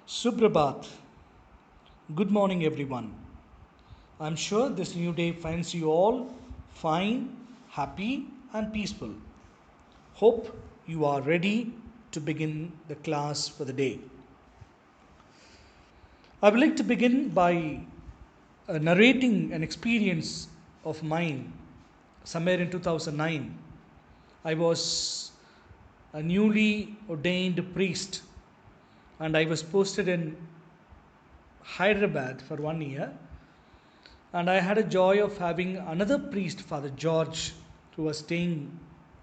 Suprabhat. Good morning, everyone. I'm sure this new day finds you all fine, happy, and peaceful. Hope you are ready to begin the class for the day. I would like to begin by narrating an experience of mine somewhere in 2009. I was a newly ordained priest and I was posted in Hyderabad for 1 year. And I had a joy of having another priest, Father George, who was staying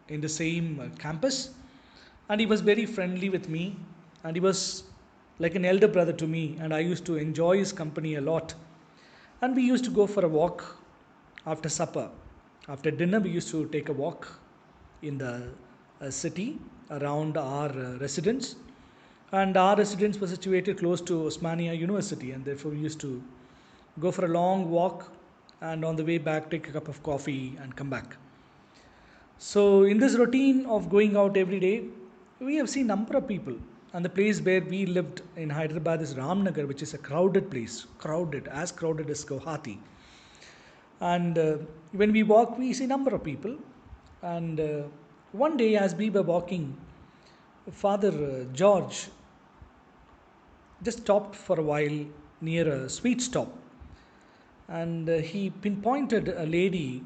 in the same campus. And he was very friendly with me. And he was like an elder brother to me. And I used to enjoy his company a lot. And we used to go for a walk after supper. After dinner, we used to take a walk in the city around our residence. And our residence was situated close to Osmania University. And therefore, we used to go for a long walk and on the way back take a cup of coffee and come back. So in this routine of going out every day, we have seen number of people, and the place where we lived in Hyderabad is Ramnagar, which is a crowded place, as crowded as Guwahati. And when we walk, we see number of people. And one day as we were walking, Father George just stopped for a while near a sweet stop, and he pinpointed a lady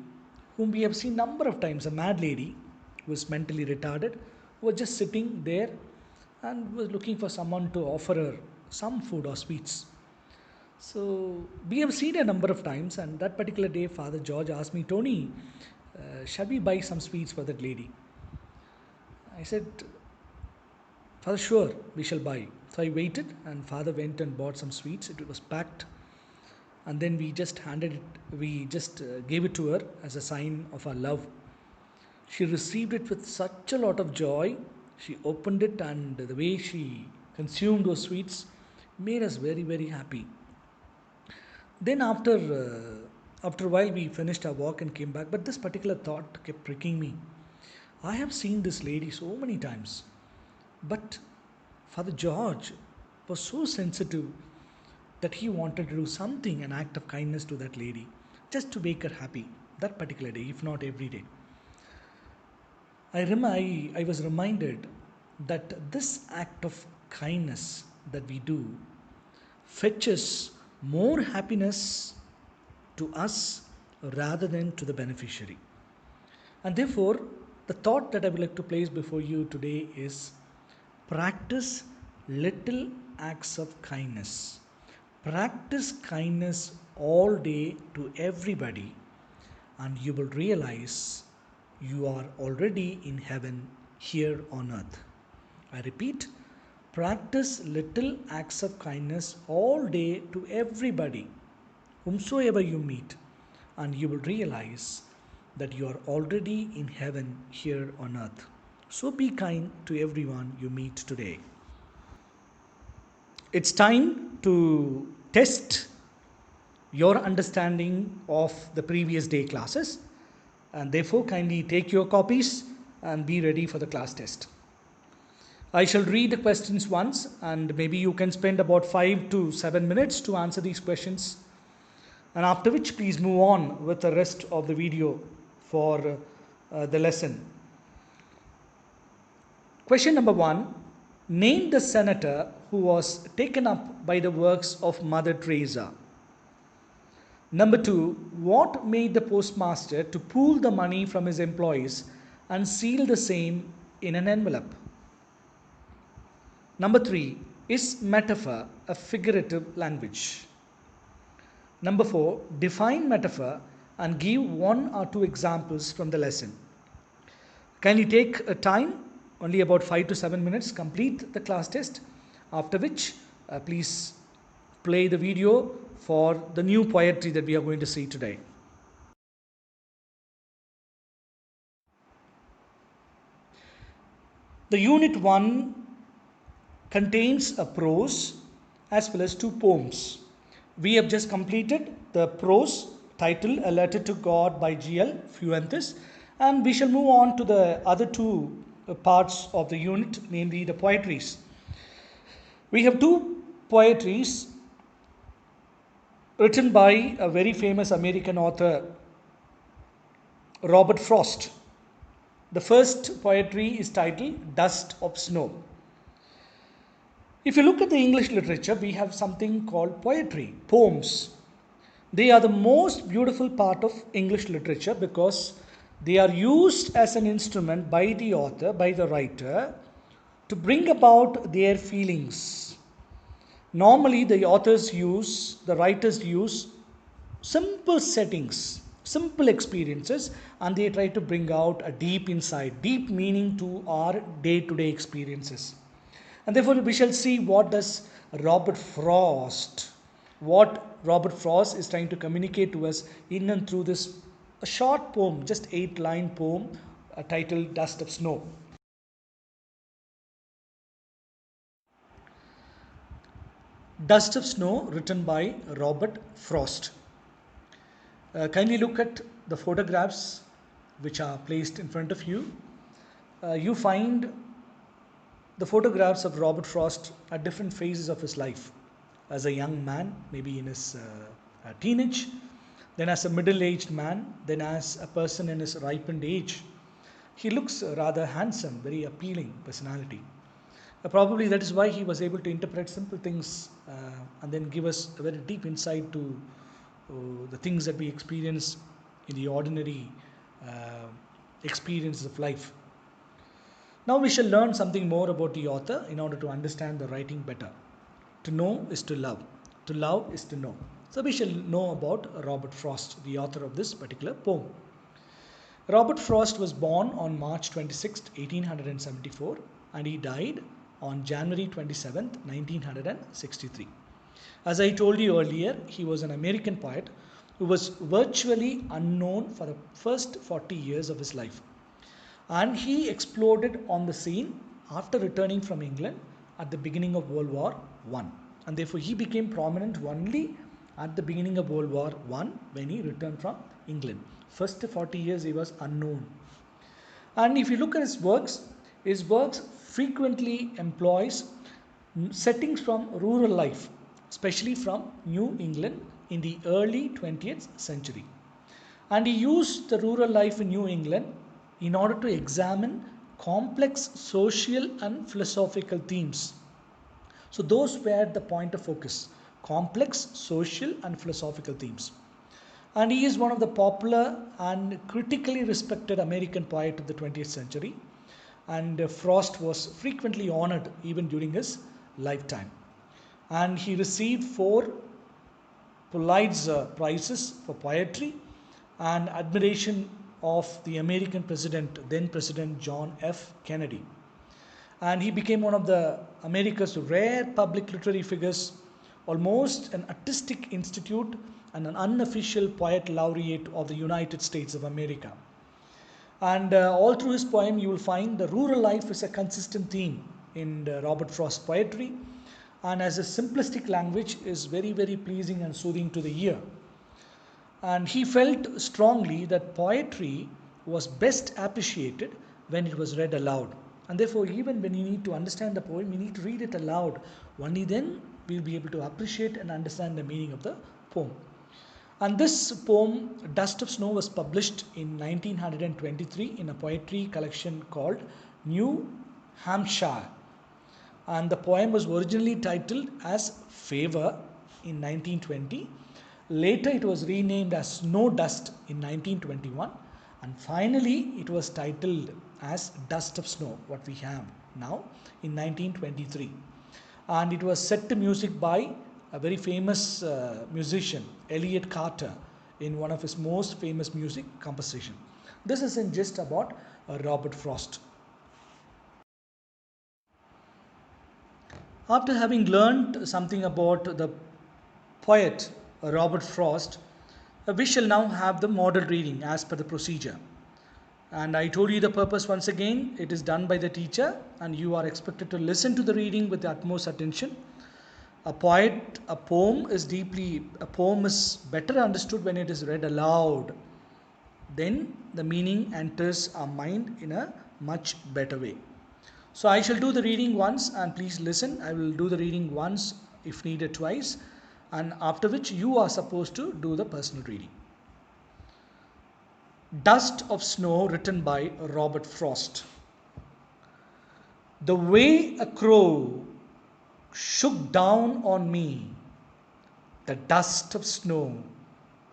whom we have seen number of times, a mad lady who was mentally retarded, who was just sitting there and was looking for someone to offer her some food or sweets. So we have seen a number of times, and that particular day Father George asked me, Tony, shall we buy some sweets for that lady? I said, Father, sure, we shall buy. So I waited, and Father went and bought some sweets. It was packed, and then we just gave it to her as a sign of our love. She received it with such a lot of joy. She opened it, and the way she consumed those sweets made us very, very happy. Then after a while we finished our walk and came back, but this particular thought kept pricking me. I have seen this lady so many times, but Father George was so sensitive that he wanted to do something, an act of kindness to that lady, just to make her happy that particular day, if not every day. I was reminded that this act of kindness that we do fetches more happiness to us rather than to the beneficiary. And therefore, the thought that I would like to place before you today is practice little acts of kindness. Practice kindness all day to everybody, and you will realize you are already in heaven here on earth. I repeat, practice little acts of kindness all day to everybody, whomsoever you meet, and you will realize that you are already in heaven here on earth. So be kind to everyone you meet today. It's time to test your understanding of the previous day classes, and therefore kindly take your copies and be ready for the class test. I shall read the questions once, and maybe you can spend about 5 to 7 minutes to answer these questions, and after which please move on with the rest of the video for the lesson. Question number 1. Name the senator who was taken up by the works of Mother Teresa. Number 2. What made the postmaster to pool the money from his employees and seal the same in an envelope? Number 3. Is metaphor a figurative language? Number 4. Define metaphor and give 1 or 2 examples from the lesson. Kindly take a time, only about 5 to 7 minutes, complete the class test, after which please play the video for the new poetry that we are going to see today. The unit 1 contains a prose as well as 2 poems. We have just completed the prose titled A Letter to God by G.L. Fuentes, and we shall move on to the other 2 parts of the unit, namely the poetries. We have 2 poetries written by a very famous American author, Robert Frost. The first poetry is titled Dust of Snow. If you look at the English literature, we have something called poetry, poems. They are the most beautiful part of English literature because they are used as an instrument by the author, by the writer, to bring about their feelings. Normally, the writers use simple settings, simple experiences, and they try to bring out a deep insight, deep meaning to our day-to-day experiences. And therefore, we shall see what Robert Frost is trying to communicate to us in and through this a short poem, just 8-line poem titled Dust of Snow. Dust of Snow, written by Robert Frost. Kindly look at the photographs which are placed in front of you. You find the photographs of Robert Frost at different phases of his life. As a young man, maybe in his teenage, then as a middle-aged man, then as a person in his ripened age. He looks rather handsome, very appealing personality. Probably that is why he was able to interpret simple things and then give us a very deep insight to the things that we experience in the ordinary experiences of life. Now we shall learn something more about the author in order to understand the writing better. To know is to love. To love is to know. So we shall know about Robert Frost, the author of this particular poem. Robert Frost was born on March 26, 1874, and he died on January 27, 1963. As I told you earlier, he was an American poet who was virtually unknown for the first 40 years of his life. And he exploded on the scene after returning from England at the beginning of World War I. And therefore he became prominent only at the beginning of World War I when he returned from England. First 40 years he was unknown. And if you look at his works frequently employs settings from rural life, especially from New England in the early 20th century. And he used the rural life in New England in order to examine complex social and philosophical themes. So those were the point of focus, complex social and philosophical themes. And he is one of the popular and critically respected American poet of the 20th century. And Frost was frequently honored even during his lifetime. And he received 4 Pulitzer Prizes for poetry and admiration of the American president, then President John F. Kennedy. And he became one of the America's rare public literary figures, almost an artistic institute and an unofficial poet laureate of the United States of America. And all through his poem, you will find the rural life is a consistent theme in Robert Frost's poetry, and as a simplistic language is very, very pleasing and soothing to the ear. And he felt strongly that poetry was best appreciated when it was read aloud. And therefore, even when you need to understand the poem, you need to read it aloud. Only then we'll be able to appreciate and understand the meaning of the poem. And this poem, Dust of Snow, was published in 1923 in a poetry collection called New Hampshire. And the poem was originally titled as Favor in 1920. Later it was renamed as Snow Dust in 1921. And finally it was titled as Dust of Snow, what we have now, in 1923. And it was set to music by a very famous musician, Elliot Carter, in one of his most famous music composition. This is in just about Robert Frost. After having learned something about the poet Robert Frost, we shall now have the model reading as per the procedure. And I told you the purpose once again. It is done by the teacher and you are expected to listen to the reading with the utmost attention. A poem is better understood when it is read aloud. Then the meaning enters our mind in a much better way. So I shall do the reading once, and please listen. I will do the reading once, if needed twice, and after which you are supposed to do the personal reading. Dust of Snow, written by Robert Frost. The way a crow shook down on me the dust of snow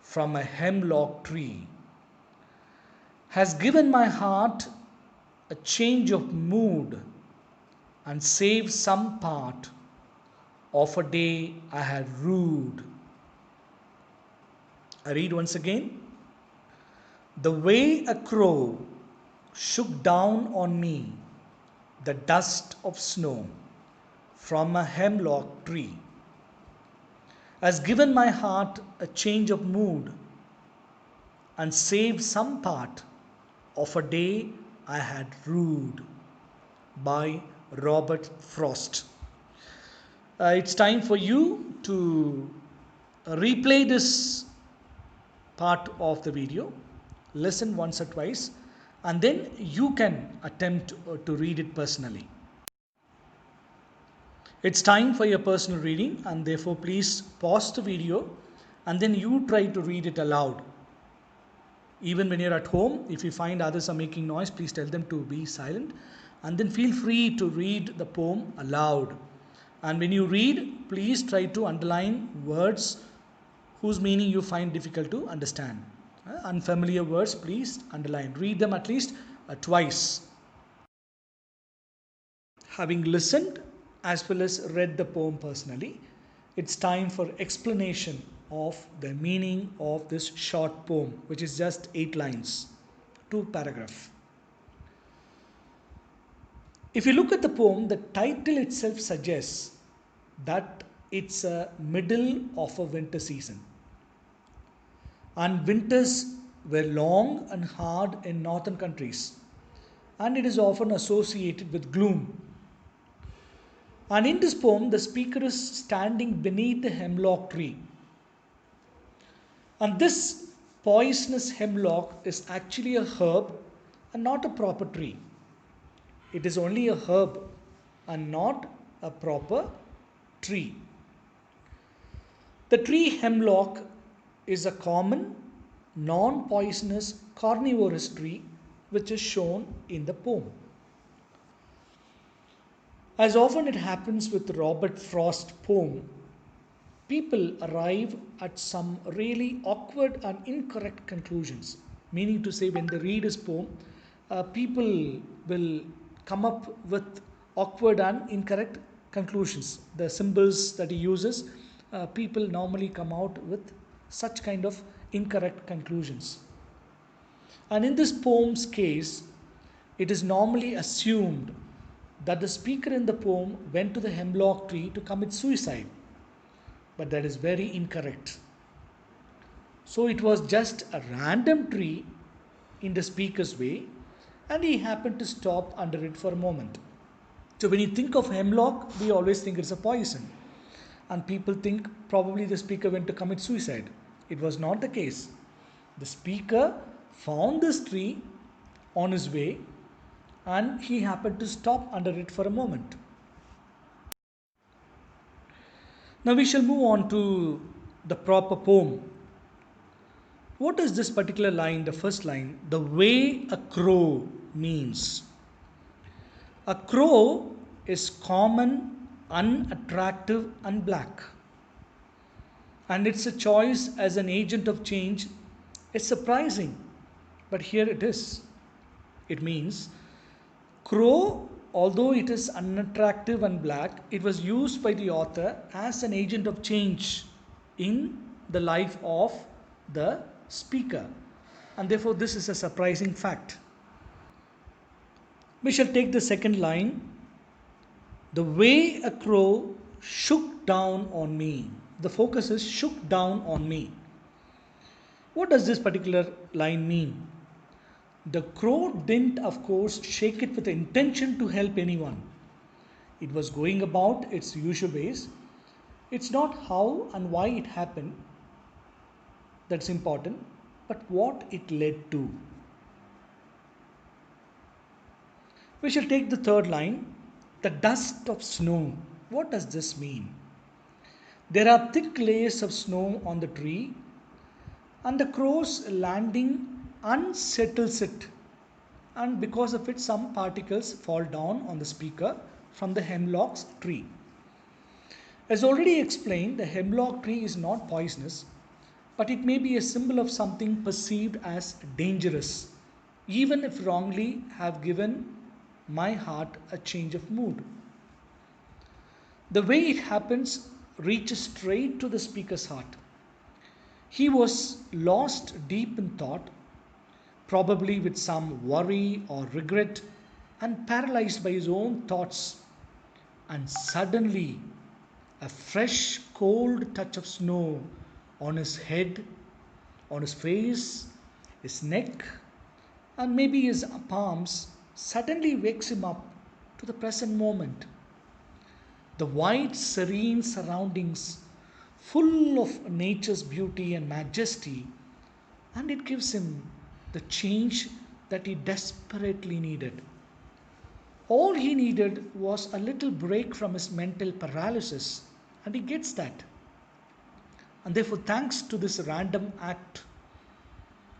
from a hemlock tree has given my heart a change of mood and saved some part of a day I had rued. I read once again. The way a crow shook down on me the dust of snow from a hemlock tree has given my heart a change of mood and saved some part of a day I had rued. By Robert Frost. It's time for you to replay this part of the video, listen once or twice, and then you can attempt to read it personally. It's time for your personal reading, and therefore please pause the video and then you try to read it aloud. Even when you're at home, if you find others are making noise, please tell them to be silent, and then feel free to read the poem aloud. And when you read, please try to underline words whose meaning you find difficult to understand. Unfamiliar words, please underline. Read them at least twice. Having listened as well as read the poem personally, it's time for explanation of the meaning of this short poem, which is just 8 lines, 2 paragraphs. If you look at the poem, the title itself suggests that it's a middle of a winter season. And winters were long and hard in northern countries, and it is often associated with gloom. And in this poem, the speaker is standing beneath the hemlock tree. And this poisonous hemlock is actually a herb and not a proper tree. It is only a herb and not a proper tree. The tree hemlock is a common, non-poisonous, carnivorous tree which is shown in the poem. As often it happens with Robert Frost's poem, people arrive at some really awkward and incorrect conclusions. Meaning to say, when they read his poem, people will come up with awkward and incorrect conclusions. The symbols that he uses, people normally come out with such kind of incorrect conclusions. And in this poem's case, it is normally assumed that the speaker in the poem went to the hemlock tree to commit suicide. But that is very incorrect. So it was just a random tree in the speaker's way, and he happened to stop under it for a moment. So when you think of hemlock, we always think it's a poison. And people think probably the speaker went to commit suicide. It was not the case. The speaker found this tree on his way, and he happened to stop under it for a moment. Now we shall move on to the proper poem. What is this particular line, the first line? The way a crow means. A crow is common, unattractive, and black. And its a choice as an agent of change is surprising. But here it is. It means crow, although it is unattractive and black, it was used by the author as an agent of change in the life of the speaker. And therefore, this is a surprising fact. We shall take the second line. The way a crow shook down on me. The focus is shook down on me. What does this particular line mean? The crow didn't, of course, shake it with the intention to help anyone. It was going about its usual ways. It's not how and why it happened that's important, but what it led to. We shall take the third line. The dust of snow. What does this mean? There are thick layers of snow on the tree, and the crow's landing unsettles it. And because of it, some particles fall down on the speaker from the hemlock's tree. As already explained, the hemlock tree is not poisonous, but it may be a symbol of something perceived as dangerous, even if wrongly have given my heart a change of mood. The way it happens reaches straight to the speaker's heart. He was lost deep in thought, probably with some worry or regret, and paralyzed by his own thoughts. And suddenly, a fresh, cold touch of snow on his head, on his face, his neck, and maybe his palms suddenly wakes him up to the present moment. The white, serene surroundings, full of nature's beauty and majesty, and it gives him the change that he desperately needed. All he needed was a little break from his mental paralysis, and he gets that. And therefore, thanks to this random act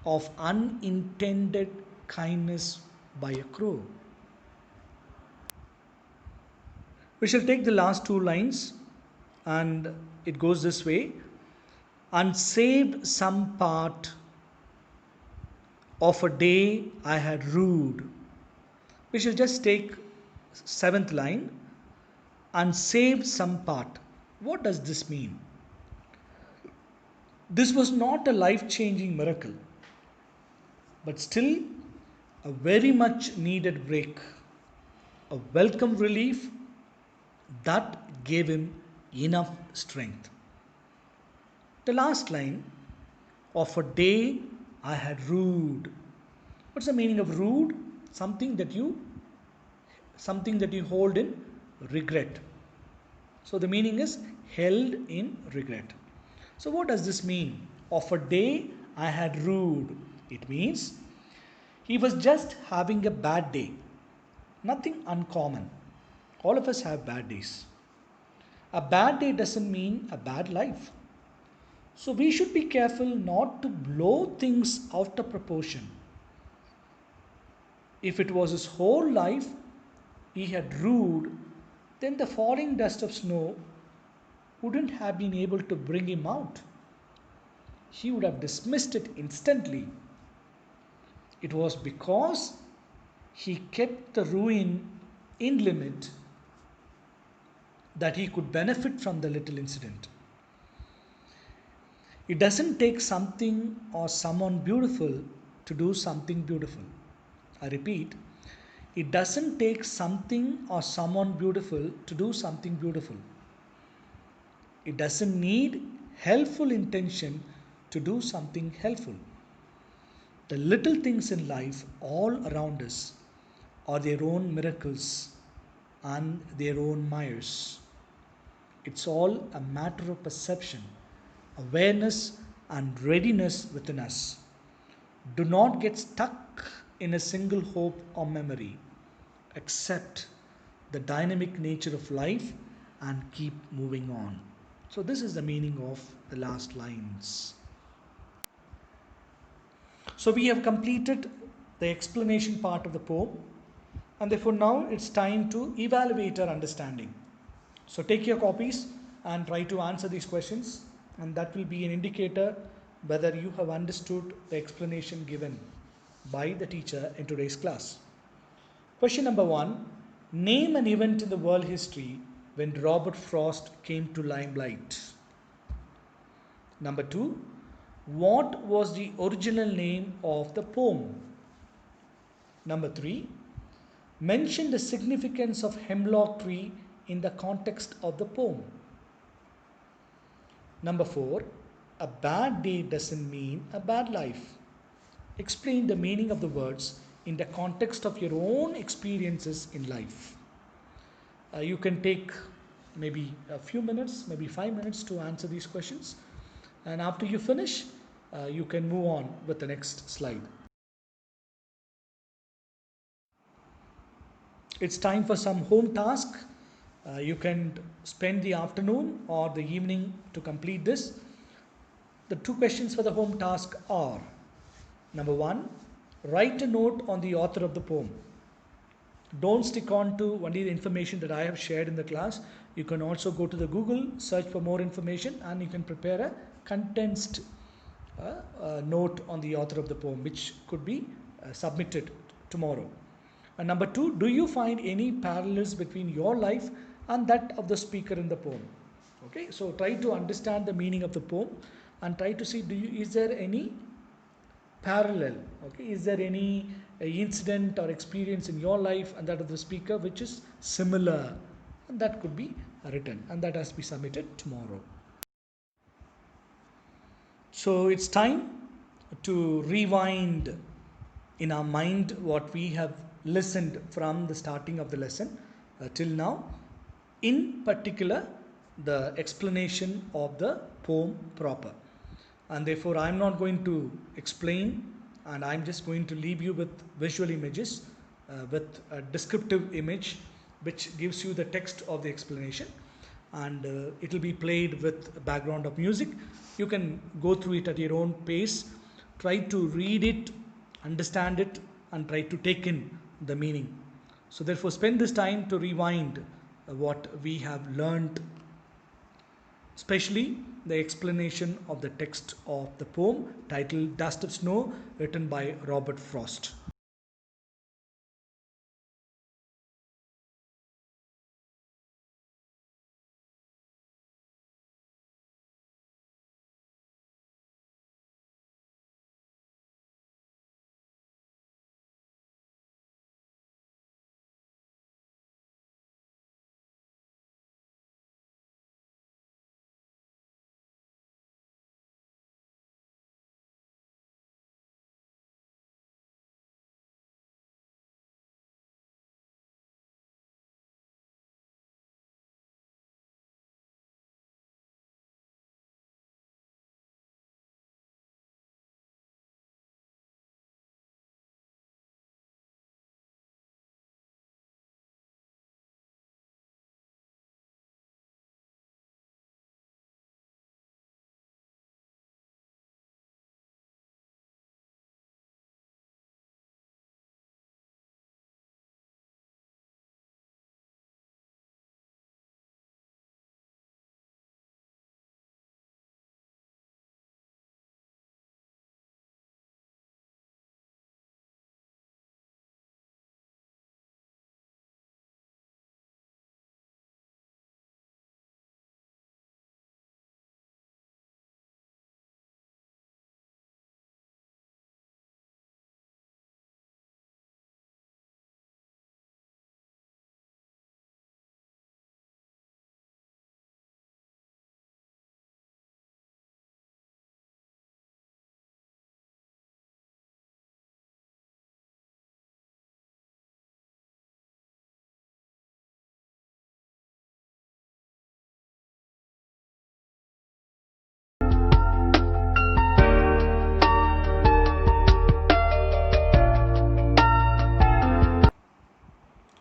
of unintended kindness by a crow. We shall take the last two lines, and it goes this way: unsaved some part of a day I had rued. We shall just take seventh line, unsaved some part. What does this mean? This was not a life changing miracle, but still a very much needed break, a welcome relief that gave him enough strength. The last line, of a day I had rued. What's the meaning of rued? Something that you hold in regret. So the meaning is held in regret. So what does this mean? Of a day I had rued. It means he was just having a bad day. Nothing uncommon. All of us have bad days. A bad day doesn't mean a bad life. So we should be careful not to blow things out of proportion. If it was his whole life he had rued, then the falling dust of snow wouldn't have been able to bring him out. He would have dismissed it instantly. It was because he kept the ruin in limit that he could benefit from the little incident. It doesn't take something or someone beautiful to do something beautiful. I repeat, it doesn't take something or someone beautiful to do something beautiful. It doesn't need helpful intention to do something helpful. The little things in life all around us are their own miracles and their own mires. It's all a matter of perception, awareness, and readiness within us. Do not get stuck in a single hope or memory. Accept the dynamic nature of life and keep moving on. So, this is the meaning of the last lines. So, we have completed the explanation part of the poem, and therefore now it's time to evaluate our understanding. So, take your copies and try to answer these questions, and that will be an indicator whether you have understood the explanation given by the teacher in today's class. Question number 1: name an event in the world history when Robert Frost came to limelight. Number 2: what was the original name of the poem? Number 3: mention the significance of hemlock tree in the context of the poem. Number 4: a bad day doesn't mean a bad life. Explain the meaning of the words in the context of your own experiences in life. You can take maybe a few minutes, maybe 5 minutes to answer these questions. And after you finish, you can move on with the next slide. It's time for some home task. You can spend the afternoon or the evening to complete this. The two questions for the home task are: number one, write a note on the author of the poem. Don't stick on to only the information that I have shared in the class. You can also go to the Google, search for more information, and you can prepare a condensed note on the author of the poem, which could be submitted tomorrow. And number two, do you find any parallels between your life and that of the speaker in the poem? Okay, so try to understand the meaning of the poem and try to see, is there any parallel? Okay, is there any incident or experience in your life and that of the speaker which is similar? And that could be written, and that has to be submitted tomorrow. So it's time to rewind in our mind what we have listened from the starting of the lesson till now. In particular, the explanation of the poem proper. And therefore, I'm not going to explain, and I'm just going to leave you with visual images, with a descriptive image which gives you the text of the explanation, and it will be played with a background of music. You can go through it at your own pace, try to read it, understand it, and try to take in the meaning. So therefore, spend this time to rewind what we have learned, especially the explanation of the text of the poem titled Dust of Snow, written by Robert Frost.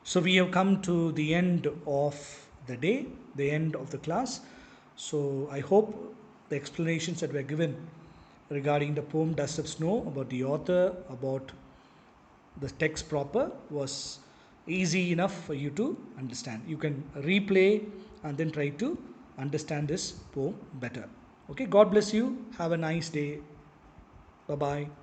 So we have come to the end of the day, the end of the class. So I hope the explanations that were given regarding the poem Dust of Snow, about the author, about the text proper, was easy enough for you to understand. You can replay and then try to understand this poem better. Okay, God bless you. Have a nice day. Bye bye.